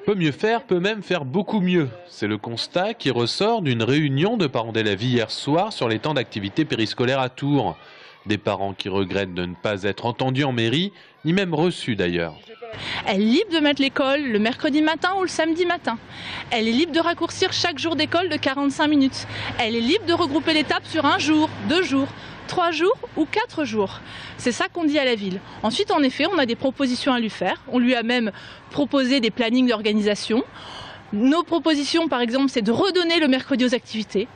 Peut mieux faire, peut même faire beaucoup mieux. C'est le constat qui ressort d'une réunion de parents d'élèves hier soir sur les temps d'activité périscolaire à Tours. Des parents qui regrettent de ne pas être entendus en mairie, ni même reçus d'ailleurs. Elle est libre de mettre l'école le mercredi matin ou le samedi matin. Elle est libre de raccourcir chaque jour d'école de 45 minutes. Elle est libre de regrouper l'étape sur 1 jour, 2 jours, 3 jours ou 4 jours. C'est ça qu'on dit à la ville. Ensuite, en effet, on a des propositions à lui faire. On lui a même proposé des plannings d'organisation. Nos propositions, par exemple, c'est de redonner le mercredi aux activités.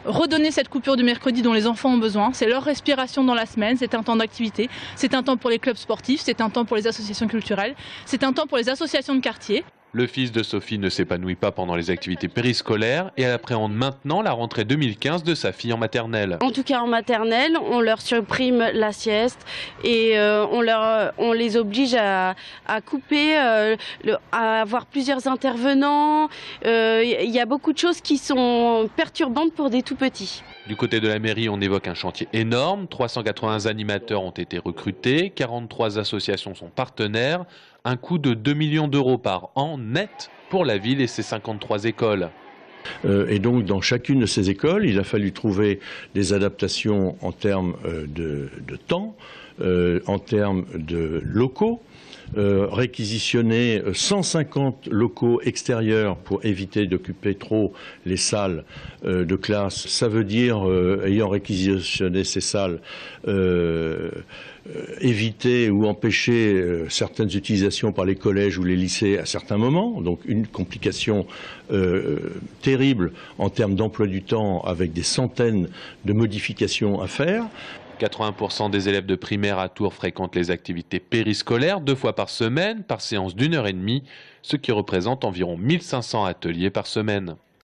Redonner cette coupure du mercredi dont les enfants ont besoin, c'est leur respiration dans la semaine, c'est un temps d'activité, c'est un temps pour les clubs sportifs, c'est un temps pour les associations culturelles, c'est un temps pour les associations de quartier. Le fils de Sophie ne s'épanouit pas pendant les activités périscolaires et elle appréhende maintenant la rentrée 2015 de sa fille en maternelle. En tout cas en maternelle, on leur supprime la sieste et on les oblige à couper, à avoir plusieurs intervenants. Il y a beaucoup de choses qui sont perturbantes pour des tout petits. Du côté de la mairie, on évoque un chantier énorme. 380 animateurs ont été recrutés, 43 associations sont partenaires. Un coût de 2 millions d'euros par an net pour la ville et ses 53 écoles. Et donc dans chacune de ces écoles, il a fallu trouver des adaptations en termes de temps, en termes de locaux. Réquisitionner 150 locaux extérieurs pour éviter d'occuper trop les salles de classe. Ça veut dire, ayant réquisitionné ces salles, éviter ou empêcher certaines utilisations par les collèges ou les lycées à certains moments. Donc une complication terrible en termes d'emploi du temps avec des centaines de modifications à faire. 80% des élèves de primaire à Tours fréquentent les activités périscolaires 2 fois par semaine, par séance d'1 heure et demie, ce qui représente environ 1500 ateliers par semaine.